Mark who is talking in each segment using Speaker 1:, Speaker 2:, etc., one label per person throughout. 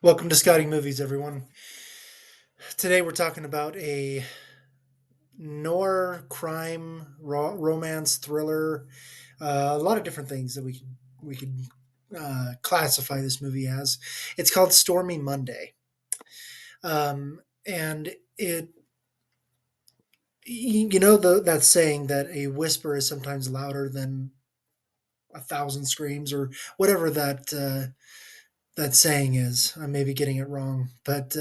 Speaker 1: Welcome to Scotting Movies, everyone. Today we're talking about a noir crime romance thriller. A lot of different things that we could classify this movie as. It's called Stormy Monday, and that saying that a whisper is sometimes louder than a thousand screams, or whatever that saying is. I may be getting it wrong, but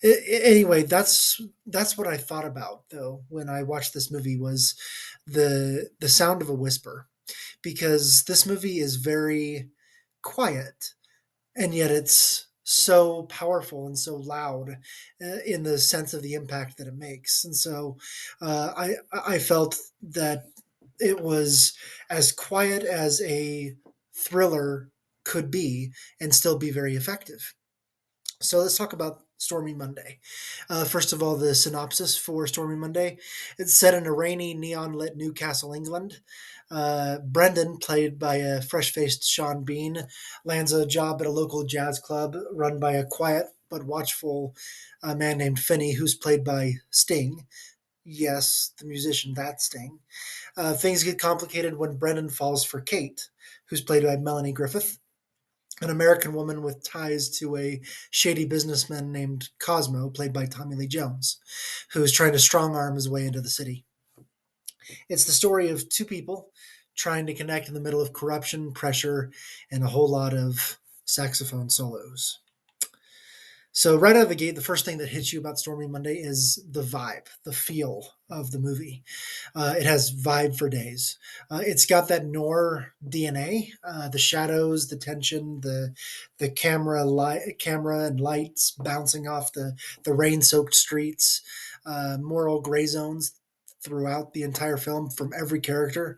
Speaker 1: anyway, that's what I thought about though when I watched this movie was the sound of a whisper, because this movie is very quiet, and yet it's so powerful and so loud in the sense of the impact that it makes. And so I felt that it was as quiet as a thriller could be and still be very effective. So let's talk about Stormy Monday. First of all, the synopsis for Stormy Monday. It's set in a rainy, neon lit Newcastle, England. Brendan, played by a fresh faced Sean Bean, lands a job at a local jazz club run by a quiet but watchful man named Finney, who's played by Sting. Yes, the musician, that Sting. Things get complicated when Brendan falls for Kate, who's played by Melanie Griffith, an American woman with ties to a shady businessman named Cosmo, played by Tommy Lee Jones, who is trying to strong arm his way into the city. It's the story of two people trying to connect in the middle of corruption, pressure, and a whole lot of saxophone solos. So right out of the gate, the first thing that hits you about Stormy Monday is the vibe, the feel of the movie. It has vibe for days. It's got that noir DNA, the shadows, the tension, the camera and lights bouncing off the rain-soaked streets, moral gray zones throughout the entire film from every character,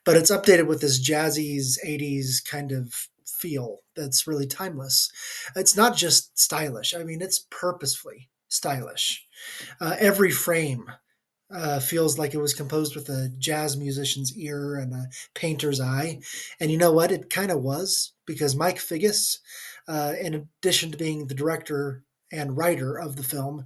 Speaker 1: but it's updated with this jazzy 80s kind of feel that's really timeless. It's not just stylish. I mean, it's purposefully stylish. Every frame feels like it was composed with a jazz musician's ear and a painter's eye. And you know what? It kind of was, because Mike Figgis, in addition to being the director and writer of the film,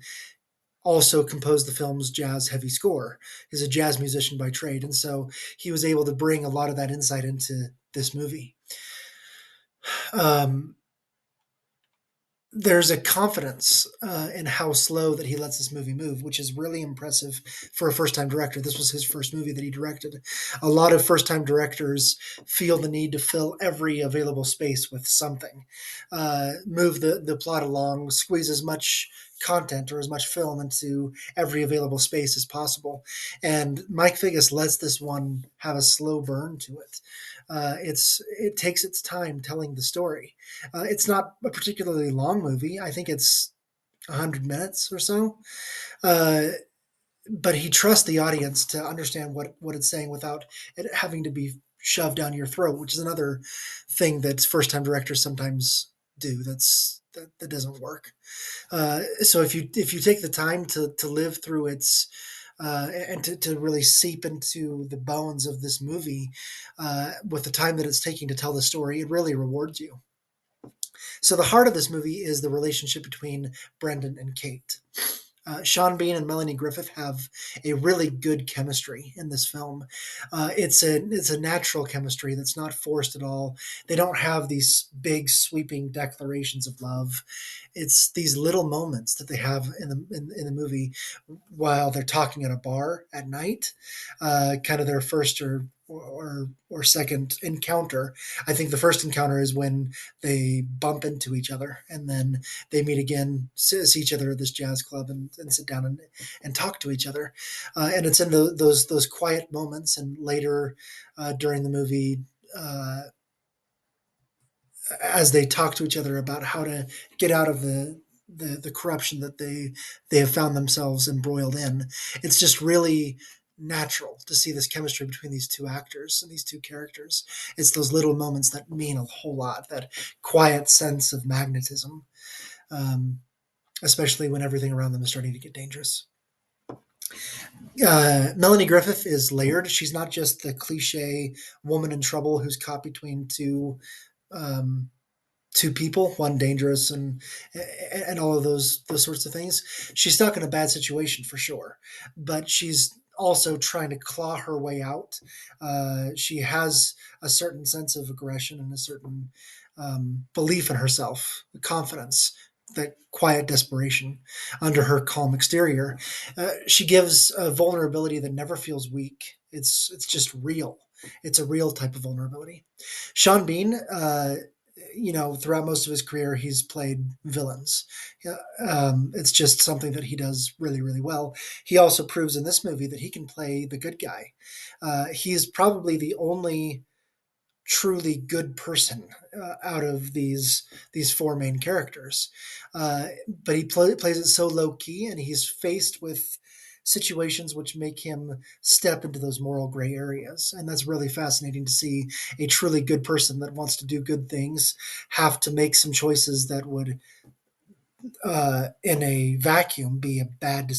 Speaker 1: also composed the film's jazz heavy score. He's a jazz musician by trade, and so he was able to bring a lot of that insight into this movie. Um, there's a confidence in how slow that he lets this movie move, which is really impressive for a first time director. This was his first movie that he directed. A lot of first time directors feel the need to fill every available space with something, move the plot along, squeeze as much content or as much film into every available space as possible. And Mike Figgis lets this one have a slow burn to it. It takes its time telling the story. It's not a particularly long movie. I think it's 100 minutes or so. Uh, but he trusts the audience to understand what it's saying without it having to be shoved down your throat, which is another thing that first time directors sometimes do. That doesn't work. So if you take the time to live through its and to really seep into the bones of this movie with the time that it's taking to tell the story, it really rewards you. So the heart of this movie is the relationship between Brendan and Kate. Sean Bean and Melanie Griffith have a really good chemistry in this film. It's a natural chemistry that's not forced at all. They don't have these big sweeping declarations of love. It's these little moments that they have in the movie while they're talking at a bar at night, kind of their first or second encounter. I think the first encounter is when they bump into each other, and then they meet again, see each other at this jazz club, and sit down and talk to each other. And it's in those quiet moments, and later during the movie. As they talk to each other about how to get out of the corruption that they have found themselves embroiled in. It's just really natural to see this chemistry between these two actors and these two characters. It's those little moments that mean a whole lot, that quiet sense of magnetism, um, especially when everything around them is starting to get dangerous. Melanie Griffith is layered. She's not just the cliche woman in trouble who's caught between two um, two people, one dangerous and all of those sorts of things. She's stuck in a bad situation for sure, but she's also trying to claw her way out. She has a certain sense of aggression and a certain belief in herself, confidence, that quiet desperation under her calm exterior. She gives a vulnerability that never feels weak. It's just real. It's a real type of vulnerability. Sean Bean, throughout most of his career, he's played villains. Yeah, it's just something that he does really, really well. He also proves in this movie that he can play the good guy. He's probably the only truly good person out of these four main characters. But he plays it so low key, and he's faced with situations which make him step into those moral gray areas, and that's really fascinating to see a truly good person that wants to do good things have to make some choices that would, in a vacuum, be a bad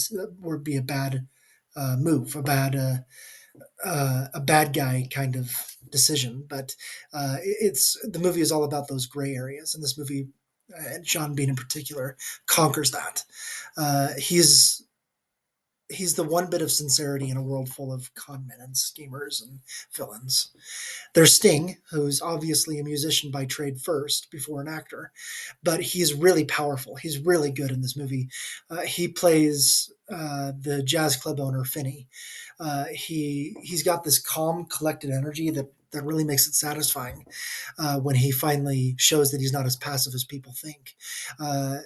Speaker 1: move, a bad guy kind of decision. But it's the movie is all about those gray areas, and this movie, and John Bean in particular, conquers that. He's the one bit of sincerity in a world full of conmen and schemers and villains. There's Sting, who's obviously a musician by trade first before an actor, but he's really powerful. He's really good in this movie. He plays the jazz club owner Finney. He's got this calm, collected energy that really makes it satisfying when he finally shows that he's not as passive as people think. Uh,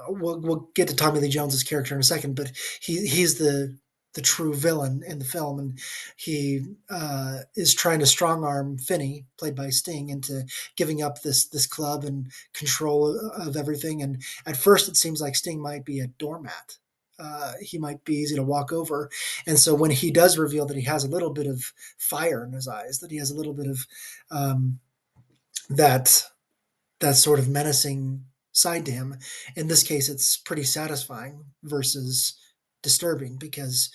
Speaker 1: we'll get to Tommy Lee Jones's character in a second, but he's the true villain in the film, and he is trying to strong arm Finney, played by Sting, into giving up this club and control of everything. And at first, it seems like Sting might be a doormat. He might be easy to walk over, and so when he does reveal that he has a little bit of fire in his eyes, that he has a little bit of that that sort of menacing side to him. In this case, it's pretty satisfying versus disturbing because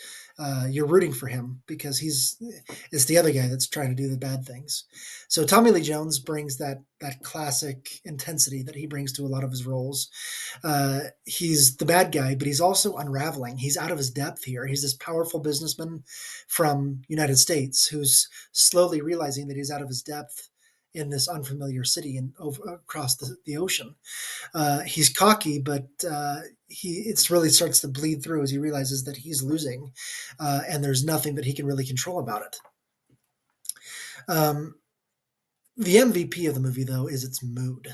Speaker 1: you're rooting for him because it's the other guy that's trying to do the bad things. So Tommy Lee Jones brings that classic intensity that he brings to a lot of his roles. He's the bad guy, but he's also unraveling. He's out of his depth here. He's this powerful businessman from United States who's slowly realizing that he's out of his depth in this unfamiliar city and over across the ocean. He's cocky, but it's really starts to bleed through as he realizes that he's losing, and there's nothing that he can really control about it. Um, the MVP of the movie, though, is its mood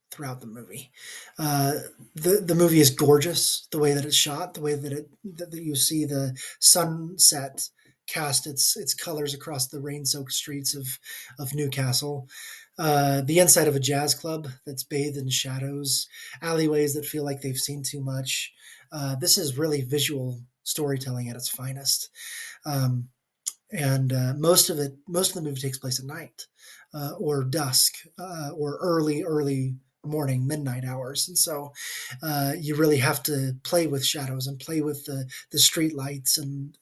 Speaker 1: throughout the movie. Uh, the movie is gorgeous. The way that it's shot, the way that you see the sunset cast its colors across the rain-soaked streets of Newcastle. The inside of a jazz club that's bathed in shadows, alleyways that feel like they've seen too much. This is really visual storytelling at its finest. Um, and most of the movie takes place at night, or dusk, or early morning, midnight hours, and so you really have to play with shadows and play with the street lights and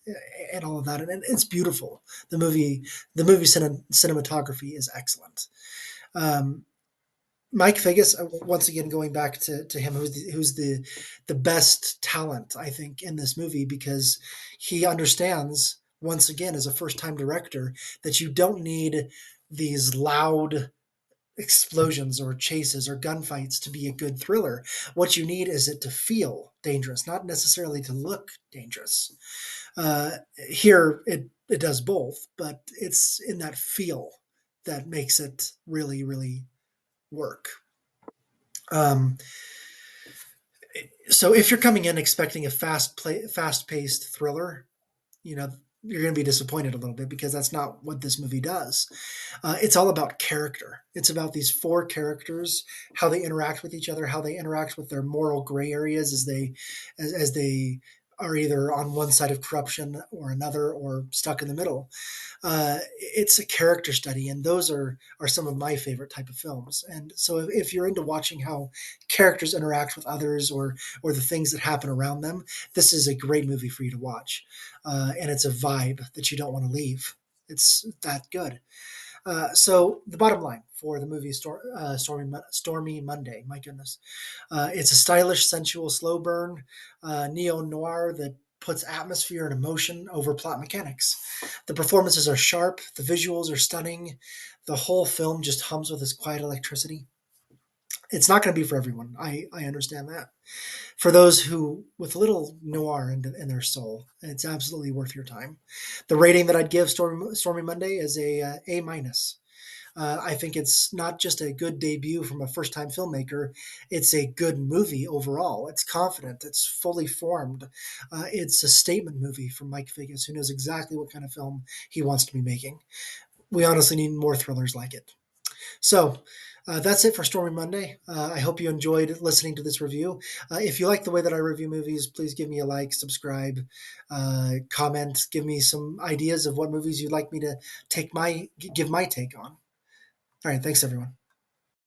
Speaker 1: all of that, and it's beautiful. The movie cinematography is excellent. Um, Mike Figgis, once again going back to him, who's the best talent I think in this movie because he understands once again as a first time director that you don't need these loud explosions or chases or gunfights to be a good thriller. What you need is it to feel dangerous, not necessarily to look dangerous. Here it does both, but it's in that feel that makes it really really work. Um, so if you're coming in expecting a fast paced thriller, you know you're going to be disappointed a little bit because that's not what this movie does. It's all about character. It's about these four characters, how they interact with each other, how they interact with their moral gray areas as they are either on one side of corruption or another or stuck in the middle. It's a character study, and those are some of my favorite type of films. And so, if you're into watching how characters interact with others or the things that happen around them, this is a great movie for you to watch. And it's a vibe that you don't want to leave. It's that good. So the bottom line for the movie Stormy Monday, my goodness, it's a stylish, sensual, slow burn neo noir that puts atmosphere and emotion over plot mechanics. The performances are sharp, the visuals are stunning, the whole film just hums with this quiet electricity. It's not going to be for everyone. I understand that. For those who with a little noir in their soul, it's absolutely worth your time. The rating that I'd give Stormy Monday is A minus. I think it's not just a good debut from a first time filmmaker, it's a good movie overall. It's confident, it's fully formed. It's a statement movie from Mike Figgis, who knows exactly what kind of film he wants to be making. We honestly need more thrillers like it. So, that's it for Stormy Monday. I hope you enjoyed listening to this review. If you like the way that I review movies, please give me a like, subscribe, comment, give me some ideas of what movies you'd like me to give my take on. All right, thanks everyone.